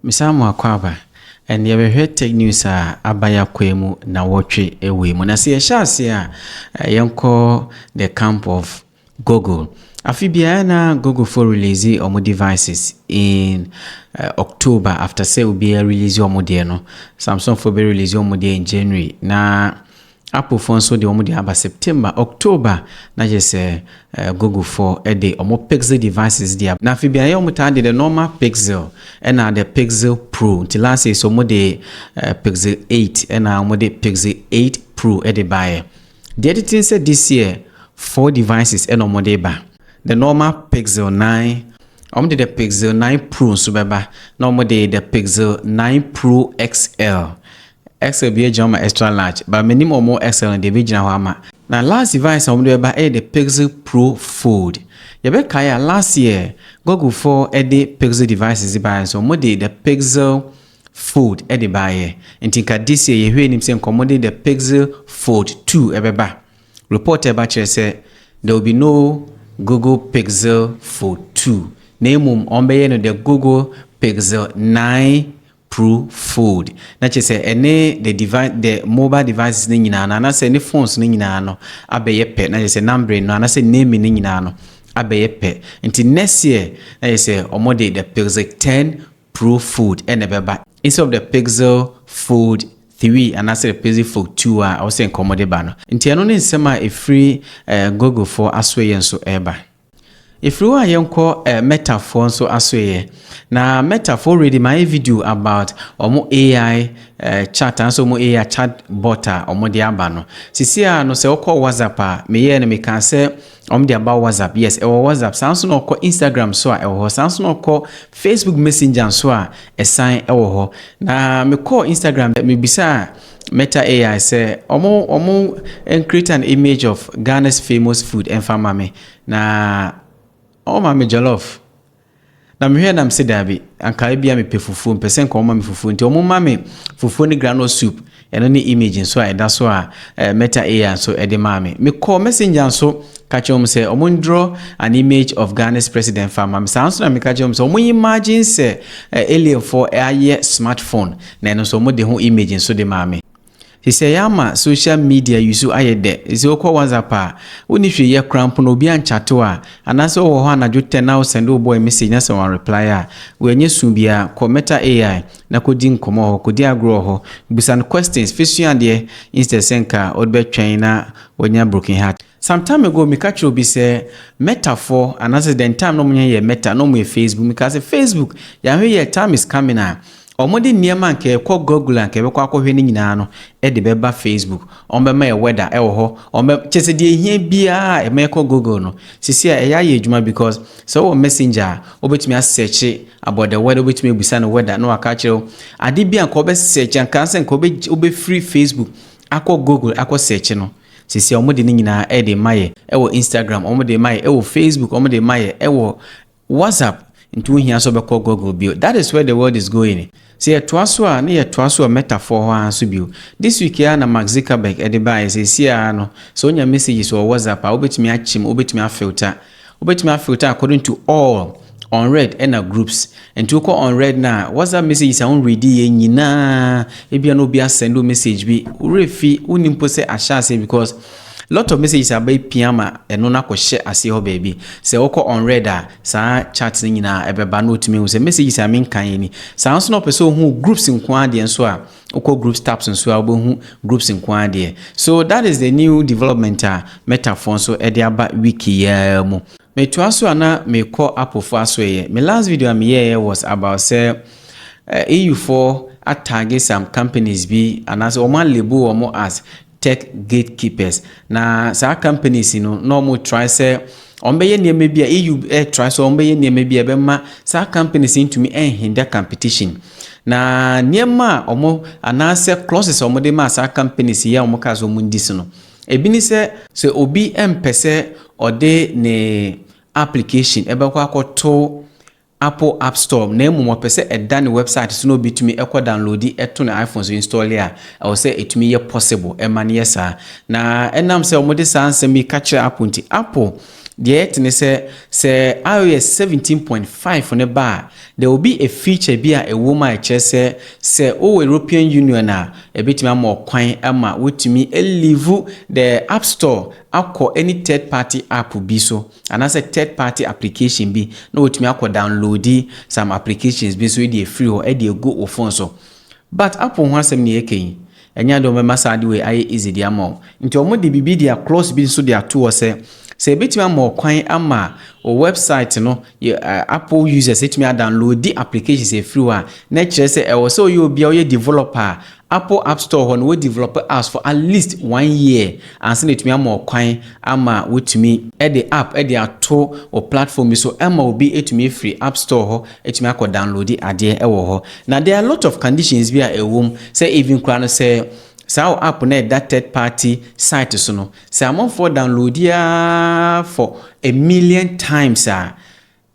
Misamu akwaba and ye tech news abaya kwemu na watche ewe mu na se shase yenko the camp of Google. Afibia na Google for release omo devices in October after say will be release omo de no. Samsung for be release omo de in January na Apple phone so de omo de aba September, October na just Google for a day omo Pixel devices dia. Na afibia ye omo tande the normal Pixel and the Pixel Pro. Until last year so omo de Pixel 8 and omo de Pixel 8 Pro e de buy. The editing said this year 4 devices and omo de ba. The normal Pixel 9, the Pixel 9 Pro so beba. Normally the Pixel 9 Pro XL. XL be a jama extra large, but many more XL in the original Hama. Now last device the Pixel Pro Fold. Kaya last year Google for the Pixel devices buy so the Pixel Fold the buy. And think this year you hear him saying commodity the Pixel Fold 2 ebeba. Report about say there will be no Google Pixel Fold 2. Name the Google Pixel 9 Pro Fold. Na say the device, the mobile devices ni nyina na say any phones ni nyina no abeye pe. Na say number no na say name ni nyina no abeye pe. Until next year na say omode the Pixel 10 Pro Fold and ebeba instead of the Pixel Fold 3 and I said the Pixel Fold 2 I was saying commode ba no. Nti eno ni nsema e free Google for aswe so eba. If you are yonko metaphor so asweye na metaphor already my video about omo AI chat and so omo AI chat bot omo de aba no sisia no se okọ WhatsApp me ye no me kan say omo de aba WhatsApp yes e WhatsApp sanso no okọ Instagram so e ho sanso no okọ Facebook Messenger so sign e ho na me call Instagram me bisa Meta AI say omo create an image of Ghana's famous food and famame na oh mama jollof na me hwe na mse dabi anka bia me pe fufu mpesen ko mama me fufu nti omo mama fufu ni granola soup eno ni image so a da so a Meta AI so e de mama me call messenger so ka chom say omo draw an image of Ghana's president farmer me sounds na me ka chom say omo imagine say alien for aye smartphone na eno so omo de ho image so de mama. He say yama social media yusu ayede isi okwa WhatsApp woni hwe ye cramp no obi anchato anase wo ho anadwo 10 na send o boy message na say one reply we nye sun bia ko Meta AI na kodi nkomo ho kodi agro ho busan questions fisuan de instead senka odbetwen na wonya broken heart. Some time ago me catch obi say metaphor anase den time no munye ye Meta no mu Facebook because Facebook ya hwe ye time is coming na omode niema nke kwa Google nke be kwa hwe ni nyina no e de beba Facebook ombe ma e weather e wo ho ombe chese de ehia bia e ma kwa Google no sisi e ya ye adwuma because so messenger obetumi a search about the weather obetumi ebusa no weather no aka kire ade bia nke obe search anka sen nke obe free Facebook akọ Google akọ search no sisi omode ni nyina e de maye e wo Instagram omode maye e wo Facebook omode maye e wo WhatsApp into here so be call Google bio. That is where the world is going. See a twaso na ye twaso metaphor ho anso bio. This week ya na Mark Zuckerberg e de buy say sia no so nya messages or WhatsApp obetumi achim obetumi afilter according to all on read and groups and to call on read na WhatsApp messages are on ready ye nyina e bia no bia send message bi urefi unimpo say asha say because lot of messages are by piama eno na ko share ase ho baby se woko on read sa chat ni nyina ebeba no tumi say messages are mean kan ni sa nso no person hu groups nko ade nso a woko group tabs nso a obo groups nko ade so that is the new development metaphor so e de aba wiki ya mu me to aso ana me call Apple for aso ye me last video am here was about say EU4 target some companies be and as o man label o as tech gatekeepers na sa companies no more try say ombeye niam bia EU try so ombeye niam bia be ma sa companies into me hinder competition na niam omo anase clauses omo de ma sa companies ya omo ka so mundis no ebi ni se obi empese ode ne application ebe kwa akoto Apple App Store na emu pese edane website so no bitumi ekọ download eto na iPhone so install ya I say etumi ye possible e man yes na enam se omode sansem ka kire Apple nti Apple Yet, say iOS 17.5 on the bar, there will be a feature be a woman say European Union a bit more coin ama with me leave the App Store akọ any third party app be so, and as a third party application be no with me akọ download some applications be so e free or e go or phone so. But Apple wants some near king. Enya do mema sade we aye easy dia mo nti omo de bibi dia close bi so dia to say betima mo kwan ama o website no Apple users etimi download the applications e free wa na kire say e wo so you bia o developer Apple App Store ho no we develop apps for at least 1 year and say etimi mo kwan ama wotumi e the app e the ato o platform so ama obi etimi free App Store ho etimi akọ download ade e wo ho na there are a lot of conditions bi a ewom say even kwan no say so app na that third party site so no say amount for download ya for 1 million times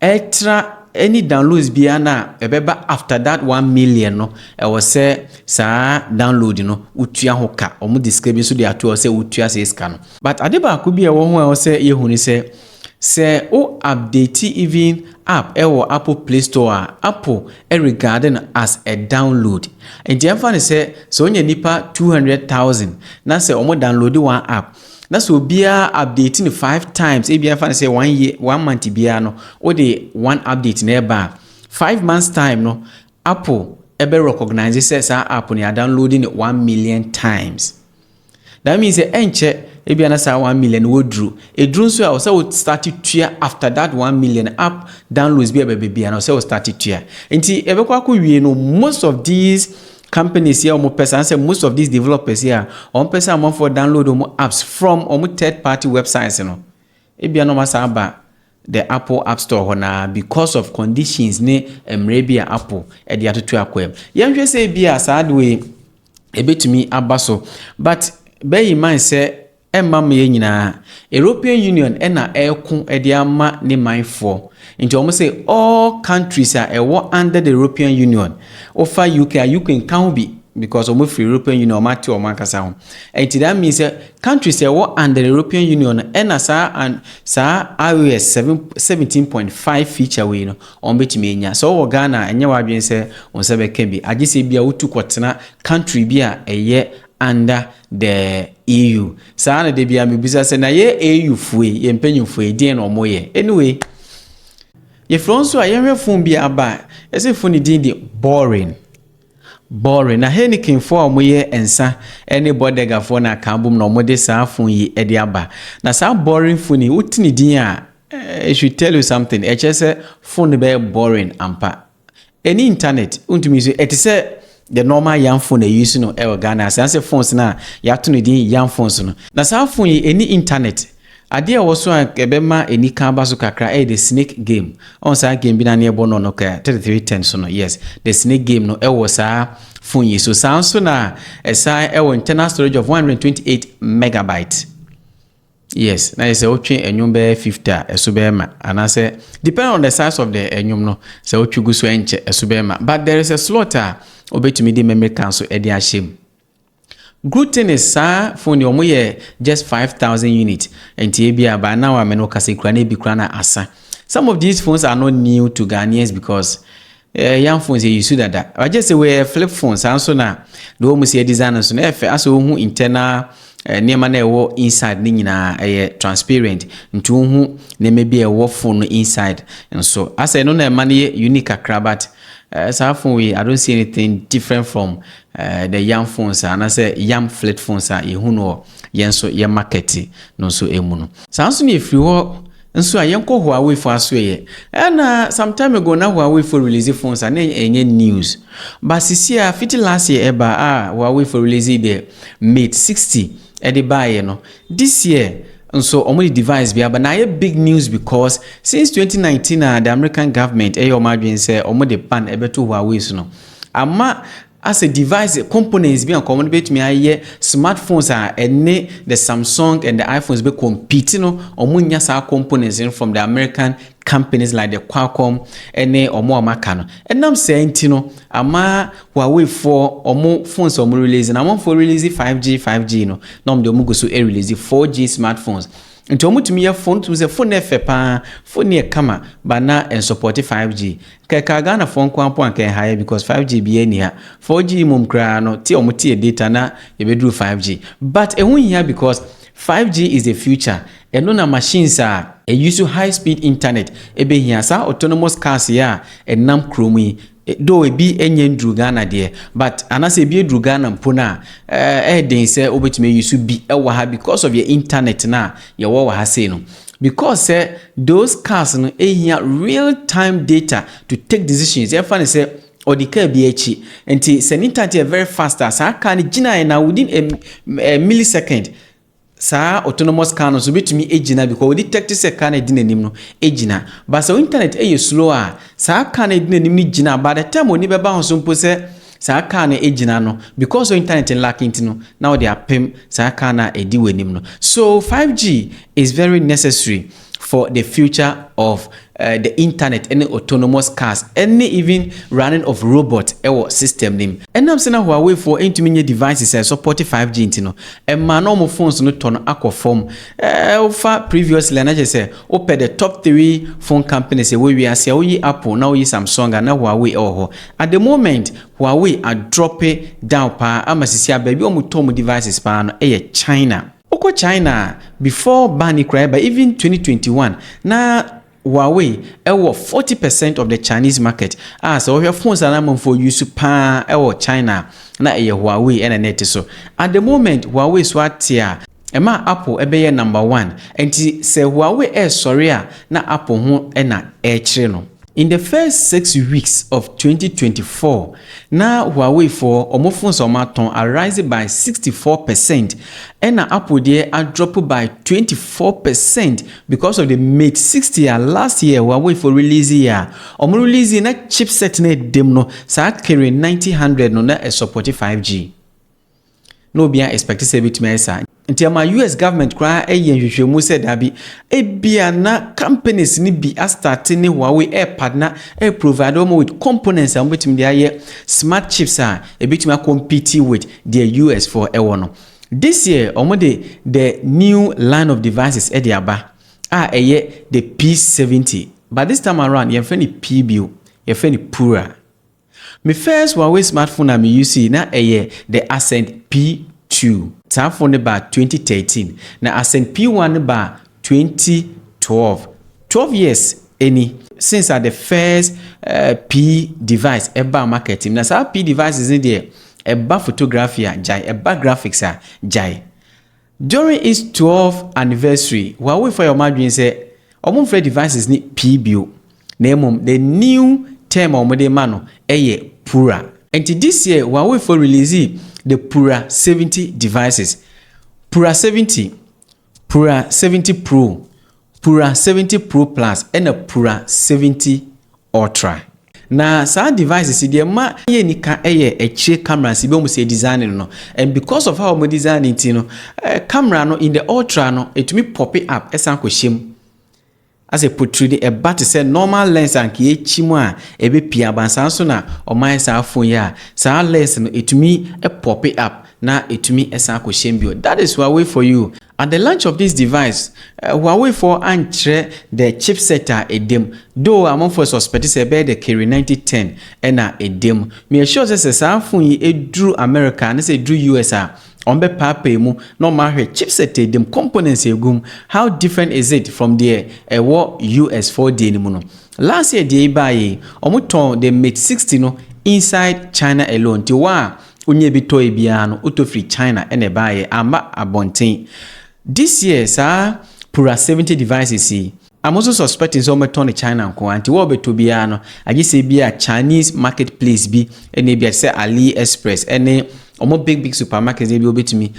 extra any downloads bi na ebeba after that 1 million no e was say sa download no utua ho ka omo describe so dey ato say utua say scan but adeba ko bi e wo ho e say ye huni say o update even app ewo Apple Play Store Apple regarding as a download and jemfa say so onye nipa 200,000 na say omo download one app na so bia updating 5 times e bia fa say 1 year 1 month bia no o de one update na eba 5 months time no Apple ebe recognize say sa app ni downloading 1 million times. That means enche ebia na sa 1 million wodru edru so a so start to after that 1 million app downloads bia na so start to enti ebekwa akọ no most of these companies here omo person say most of these developers here on person amount for download omo apps from omo third party websites no ebia no masa ba the Apple App Store na because of conditions ne emrebia Apple e dia to akwem yenhwe say bia sad way ebetumi abaso but bear in mind say emma me nyina European Union na ekun ede ama ne mindful nti omo say all countries are under the European Union offer UK can be because omo free European Union mati o mankasa ho and that means countries are under the European Union na and iOS 17.5 feature we no on betimi enya so wo Ghana enye wa adwen say on se be kan bi agese bia wotu kwotena country bia eye under the EU. Sana de bia me bisa se na ye EU fue ye mpanyu fue din no moye. Anyway, ye fronso a ye hwefun bia aba. Ese funi din di boring. Na Heineken for moye ensa any bodega for na kambum no mode sa fun yi ede aba. Na sa boring funi utini din a I should tell you something. E chese fun be boring ampa. Any internet untumi so etise the normal young phone they use no Ghana say phones na ya to ne din young phones no na sa phone any internet ade a woso ebema eni kan ba so kakra the snake game on sa game bi na ne ebo no ka 3310 so no yes the snake game no was sa phone yi so sa so na esa internal storage of 128 megabytes. Yes, na say otwe enyum be 50 eso be ma and say depend on the size of the enyum no say otwugu so enche eso be ma but there is a slot obetumi di memory card so edi ashem. Good thing is phone omo ye just 5,000 units enti e bia ba now ameno kase kura na bi kura na asa. Some of these phones are not new to Ghanaians because young phones you see that I just say we flip phones and so na do omo see design so na efe aso hu internal niema na ewo inside ni nyina transparent nti hu na maybe ewo phone inside and so as I know na man unique akra but so phone I don't see anything different from the young phones and I say young flat phones are you know yenso ye market no so emu no so ni free ho nso ayenko Huawei for aswe and some time ago na Huawei for release phones and enye news but this year fit last year eba Huawei for release the Mate 60 e dey buy no this year and so only device be but na big news because since 2019 the American government madwin say the ban ebeto Huawei so no ama as a device components be common betumi aye smartphones the Samsung and the iPhones be compete no nya sa components from the American companies like the Qualcomm ene amaka no enam say no ama Huawei for phones release na for release 5G no de go so release 4G smartphones nti omutumi ye phone to say phone efe pa phone e kama ba na en support 5G ka Ghana phone kwa po anka high because 5G bi ania 4G mum kra no ti omuti data na e bedru 5G but ehun here because 5G is the future eno na machines a use high speed internet ebe hia sa autonomous cars ya enam kromi do ebi enye ndru Ghana de but anase ebi edru Ghana mpona den se obetime use bi ewa ha because of your internet na ye wo ha say no because those cars no ehia real time data to take decisions e fa say odika bi echi enti se internet very fast as aka ni gina na within a millisecond sa autonomous car no so betumi ejina because we detect say car na dinanim no ejina but so internet slow sa car na dinanim ni jina by the time oni beba ho so mpo say sa car na ejina no because of internet lacking no now they are pem sa car na edi wenim no so 5G is very necessary for the future of the internet and autonomous cars any even running of robot ewo system name enam se na Huawei for intimate devices support 5G intino e ma no mo phones no ton akofom ofa previously na je say open the top 3 phone companies we ase oyi Apple na oyi Samsung na Huawei oho at the moment Huawei are dropping down pa amasisi ababi omutom devices pa no China Oko China before Bani Kraiba even 2021 na Huawei ewo 40% of the Chinese market so your phones are not for use pa ewo China na Huawei and net so at the moment Huawei swatia ema Apple ebeye number 1 enti se Huawei sorry na Apple ho na no in the first 6 weeks of 2024, now Huawei for phones are rising by 64%, and Apple there are dropped by 24% because of the Mate 60 last year. Huawei for release year, release na chipset na dem no sa carry 9000 no na support 5G. No be expect say bit me say nti ama US government kra hwehwemu said abi ebia na companies ni bi start ni Huawei partner provide them with components and between their smart chips ebitumi compete with the US for no this year the new line of devices aba the P70 but this time around you find PBU you find Pura. My first Huawei smartphone I'm using na the Ascend P2. That phone about 2013. Now Ascend P1 about 2012. 12 years any since the first P device ever marketing. Now so P device is in there. Eba photography jai, eba graphics jai. During its 12th anniversary, Huawei for your margin say, free devices need PBU. Name the new term or model mano Pura. And this year, Huawei for release the Pura 70 devices. Pura 70, Pura 70 Pro, Pura 70 Pro Plus, and a Pura 70 Ultra. Na sa devices dey ma ye nika camera si be mo say design no and because of how mo design it no camera no in the Ultra no it me pop it up esan ko shem as a portrait a bat say normal lens and ki echimu a ebe pia bansan so na o man sa phone ya sa lens no etumi pop it up na etumi esan ko shembio. That is Huawei for you. At the launch of this device, Huawei for antre the chipset edem though among for suspect say be the carry 9010 na edem me sure say sa phone e drew America and say drew US on be papa mu no ma hwe chipset edem components egum. How different is it from the what US 4D mu no last year dey buy omuton the Mate 60 no inside China alone ti wa onye bi toy bia no auto free China ene buy amba abonten. This year sir Pura 70 devices I'm also suspecting some turn China nko anti wo beto bia no agi say bia Chinese marketplace bi ene bia say AliExpress ene omo big supermarkets dey obetumi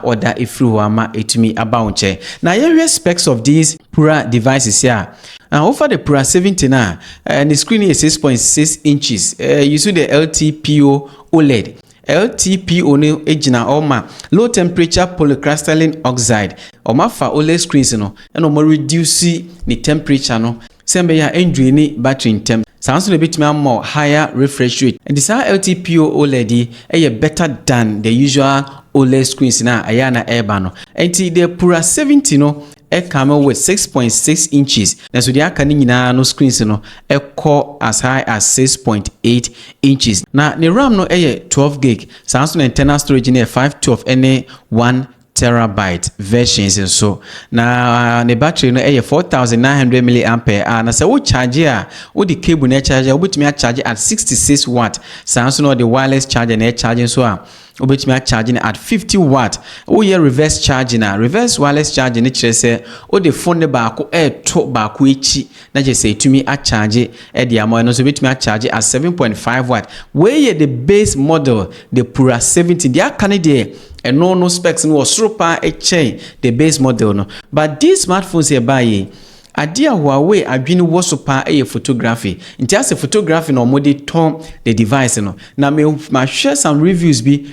order ifru ama etumi abounche. Now here specs of these Pura devices here. Over the Pura 70 now and the screen is 6.6 inches. You see the LTPO OLED. LTPO ne ejina oma low temperature polycrystalline oxide oma fa OLED screens no and oma reduce the temperature no sembe ya endrain battery temp sounds a bit more higher refresh rate and this LTPO OLED better than the usual OLED screens na ayana eba no and the Pura 70 no come with 6.6 inches. Na so the aka ni nyina no screens no ekọ as high as 6.8 inches. Na the RAM no 12 gig. Samsung internal storage ni 512 any 1 terabyte versions and so na the battery no 4900 milliampere na say wo charge a wo the cable na charge a wo betumi a charge at 66 watt. Samsung no the wireless charger na charging so a obetumi charging at 50 watt. We hear reverse charging na reverse wireless charging kire say o the phone ne baako to baako echi na je say tumi a charge e de amo no so betumi a charge at 7.5 watt. We hear the base model the Pura 70 dia kan dey and no specs no soropa a chain the base model no, but these smartphones here buy adia Huawei adwini wo so pa photography nti ase photography no mode ton the device no na ma share some reviews bi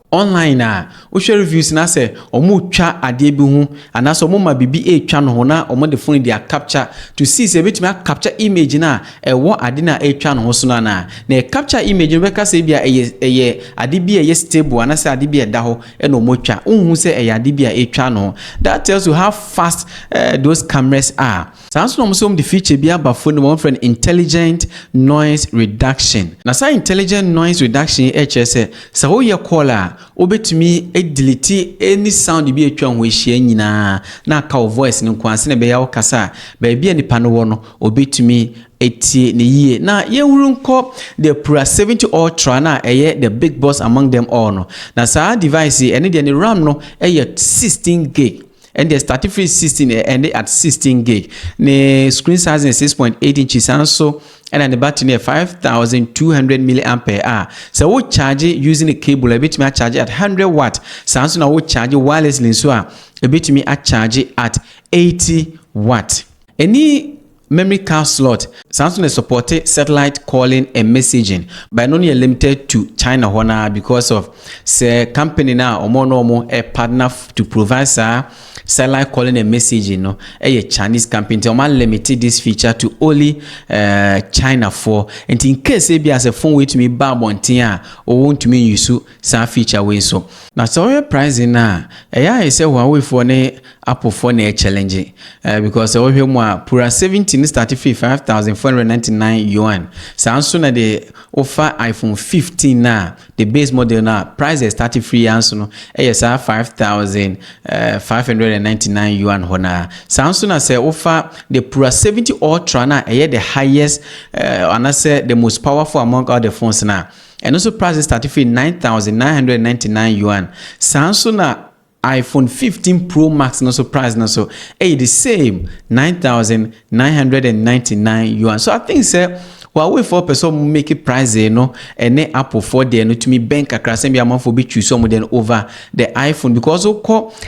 online we share reviews na say omo twa ade bi hu anaso omo ma bibi twa no ho na omo the phone dia capture to see say betimi capture image na ade na twa no ho so na capture image no beka say bia eye ade bi stable anase ade bi da ho e no mo twa unhu say ade bi twa no. That tells you how fast those cameras are. Samsung so the feature bi aba phone one friend intelligent noise reduction. Na say intelligent noise reduction say so wo ye caller obetumi delete any sound bi atwa ho ehia nyina na ka voice ne kwanse na be ya kasa ba bia nipa no wo no obetumi etie ne yie na ye wuru nko the Pura 70 Ultra na the big boss among them all no. Na sa device ene de ne RAM no 16 gig and the starting free 16 and at 16 gig. The screen size is 6.8 inches and so and the battery 5200 milliampere hour. So we charge it using a cable a bit me charge at 100 watt. Samsung now we charge wirelessly so a bit me charge it at 80 watt. Any memory card slot Samsung is supported satellite calling and messaging but only limited to China Hona because of say company now or a partner to provide satellite calling and messaging no a Chinese company to limited this feature to only China for and in case be as a phone way to me babontia or want to me use some feature way so now so pricing na I say Huawei for ne Apple phone a challenge because more Pura 17 started free 5,499 yuan. Samsung na the offer iPhone 15 na the base model na price is started free answer no 5,599 yuan hona. Samsung na say offer the Pura 70 Ultra na the highest and I say the most powerful among all the phones na and also price is started free 9,999 yuan. Samsung na iPhone 15 Pro Max no surprise no so the same 9,999 yuan. So I think say Huawei for person make it price no and then Apple for there no to me bank across and be amount for be choose some then over the iPhone because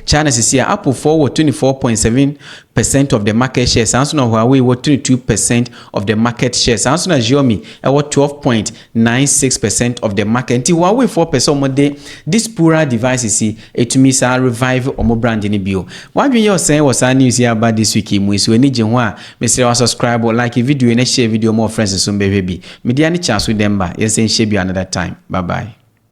China is here Apple for 24.7% of the market share. Samsung and Huawei were 22% of the market share. Samsung and Xiaomi were 12.96% of the market. Until Huawei 4% more day this Pura devices it to me say revive or more brand in bio. What we you saying was our news here about this week mu so any jenwa me say subscribe or like a video and share video more friends so baby. Media ni chance with them ba. Yes, and share you another time. Bye bye.